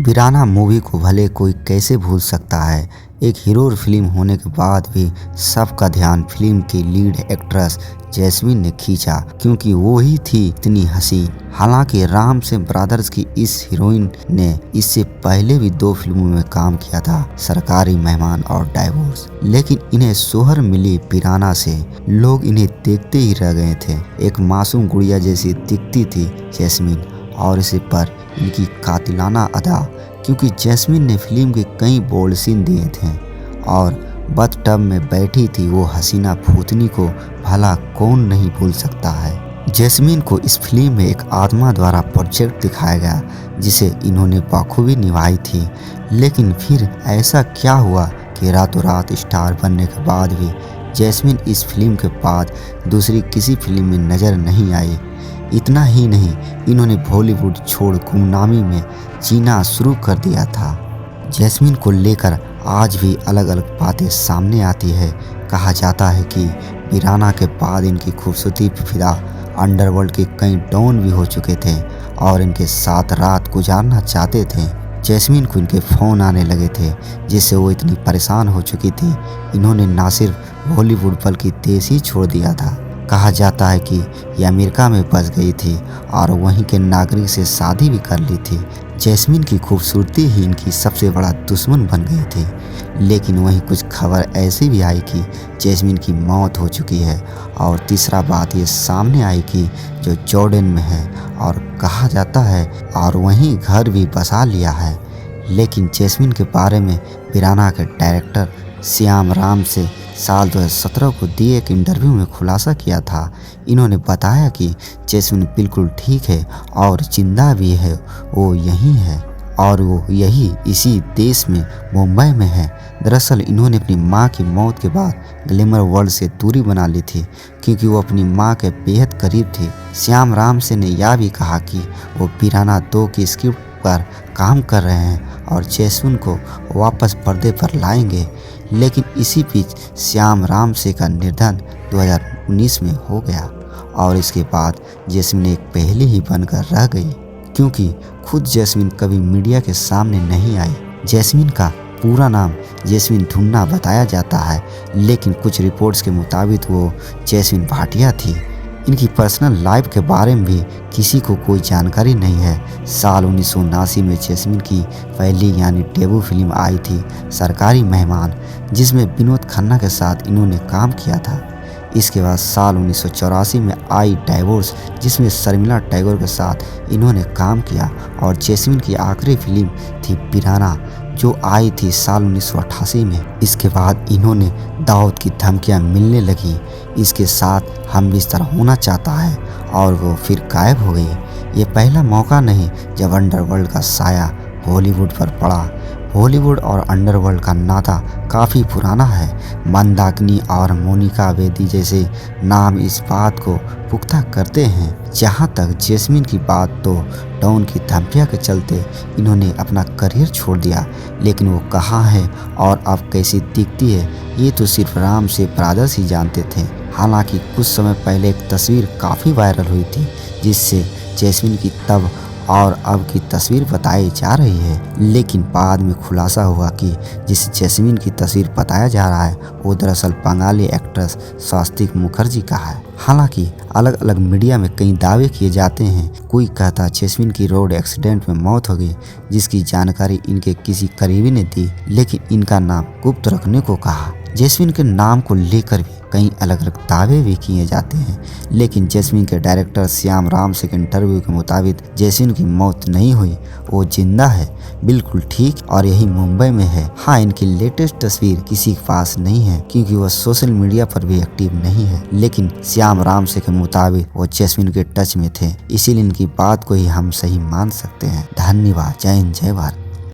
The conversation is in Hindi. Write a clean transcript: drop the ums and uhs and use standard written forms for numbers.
वीराना मूवी को भले कोई कैसे भूल सकता है। एक हीरो फिल्म होने के बाद भी सबका ध्यान फिल्म की लीड एक्ट्रेस जैस्मीन ने खींचा, क्योंकि वो ही थी इतनी हसीन। हालांकि राम से ब्रदर्स की इस हीरोइन ने इससे पहले भी 2 फिल्मों में काम किया था, सरकारी मेहमान और डाइवोर्स। लेकिन इन्हें शोहरत मिली वीराना से लोग इन्हें देखते ही रह गए थे। एक मासूम गुड़िया जैसी दिखती थी जैस्मीन, और इसे पर इनकी कातिलाना अदा, क्योंकि जैस्मीन ने फिल्म के कई बोल्ड सीन दिए थे और बथ-टब में बैठी थी वो हसीना भूतनी को भला कौन नहीं भूल सकता है। जैस्मीन को इस फिल्म में एक आत्मा द्वारा प्रोजेक्ट दिखाया गया जिसे इन्होंने बखूबी निभाई थी। लेकिन फिर ऐसा क्या हुआ कि रातों रात स्टार बनने के बाद भी जैस्मीन इस फिल्म के बाद दूसरी किसी फिल्म में नजर नहीं आई। इतना ही नहीं, इन्होंने बॉलीवुड छोड़ गुमनामी में जीना शुरू कर दिया था। जैस्मीन को लेकर आज भी अलग अलग बातें सामने आती है। कहा जाता है कि वीराना के बाद इनकी खूबसूरती पे फिदा अंडरवर्ल्ड के कई डॉन भी हो चुके थे और इनके साथ रात गुजारना चाहते थे। जैस्मीन को इनके फ़ोन आने लगे थे, जिससे वो इतनी परेशान हो चुकी थी। इन्होंने ना सिर्फ बॉलीवुड बल्कि देश ही छोड़ दिया था। कहा जाता है कि ये अमेरिका में बस गई थी और वहीं के नागरिक से शादी भी कर ली थी। जैस्मीन की खूबसूरती ही इनकी सबसे बड़ा दुश्मन बन गई थी। लेकिन वहीं कुछ खबर ऐसी भी आई कि जैस्मीन की मौत हो चुकी है। और तीसरा बात ये सामने आई कि जो जॉर्डन में है और कहा जाता है और वहीं घर भी बसा लिया है। लेकिन जैस्मीन के बारे में वीराना के डायरेक्टर श्याम राम से साल 2017 को दिए एक इंटरव्यू में खुलासा किया था। इन्होंने बताया कि जैस्मीन बिल्कुल ठीक है और जिंदा भी है, वो यहीं है और वो यही इसी देश में मुंबई में है। दरअसल इन्होंने अपनी मां की मौत के बाद ग्लैमर वर्ल्ड से दूरी बना ली थी, क्योंकि वो अपनी मां के बेहद करीब थी। श्याम राम से ने यह भी कहा कि वो वीराना 2 की स्क्रिप्ट पर काम कर रहे हैं और जैस्मीन को वापस पर्दे पर लाएंगे। लेकिन इसी बीच श्याम राम से का निधन 2019 में हो गया और इसके बाद जैस्मीन एक पहेली ही बनकर रह गई, क्योंकि खुद जैस्मीन कभी मीडिया के सामने नहीं आई। जैस्मीन का पूरा नाम जैस्मीन ढूंढना बताया जाता है, लेकिन कुछ रिपोर्ट्स के मुताबिक वो जैस्मीन भाटिया थी। इनकी पर्सनल लाइफ के बारे में भी किसी को कोई जानकारी नहीं है। साल 1979 में जैस्मीन की पहली यानी डेब्यू फिल्म आई थी सरकारी मेहमान, जिसमें विनोद खन्ना के साथ इन्होंने काम किया था। इसके बाद साल 1984 में आई डाइवोर्स, जिसमें शर्मिला टैगोर के साथ इन्होंने काम किया। और जैस्मीन की आखिरी फिल्म थी वीराना, जो आई थी साल 1988 में। इसके बाद इन्होंने दाऊद की धमकियां मिलने लगी, इसके साथ हम बिस्तर होना चाहता है, और वो फिर गायब हो गई। ये पहला मौका नहीं जब अंडरवर्ल्ड का साया बॉलीवुड पर पड़ा। बॉलीवुड और अंडरवर्ल्ड का नाता काफ़ी पुराना है। मंदाकिनी और मोनिका बेदी जैसे नाम इस बात को पुख्ता करते हैं। जहाँ तक जैस्मीन की बात, तो डॉन की धमकियों के चलते इन्होंने अपना करियर छोड़ दिया। लेकिन वो कहाँ है और अब कैसी दिखती है, ये तो सिर्फ राम से ब्रदर्स ही जानते थे। हालांकि कुछ समय पहले एक तस्वीर काफ़ी वायरल हुई थी, जिससे जैस्मीन की तब और अब की तस्वीर बताई जा रही है। लेकिन बाद में खुलासा हुआ कि जिस जैस्मीन की तस्वीर बताया जा रहा है वो दरअसल बंगाली एक्ट्रेस स्वास्तिक मुखर्जी का है। हालांकि अलग अलग मीडिया में कई दावे किए जाते हैं। कोई कहता जैस्मीन की रोड एक्सीडेंट में मौत हो गई, जिसकी जानकारी इनके किसी करीबी ने दी, लेकिन इनका नाम गुप्त रखने को कहा। जैस्मीन के नाम को लेकर भी कई अलग अलग दावे भी किए जाते हैं। लेकिन जैस्मीन के डायरेक्टर श्याम राम से के इंटरव्यू के मुताबिक जैस्मीन की मौत नहीं हुई, वो जिंदा है, बिल्कुल ठीक, और यही मुंबई में है। हाँ, इनकी लेटेस्ट तस्वीर किसी के पास नहीं है, क्योंकि वह सोशल मीडिया पर भी एक्टिव नहीं है। लेकिन श्याम राम से के मुताबिक वो जैस्मीन के टच में थे, इसीलिए इनकी बात को ही हम सही मान सकते हैं। धन्यवाद। जय हिंद, जय भारत।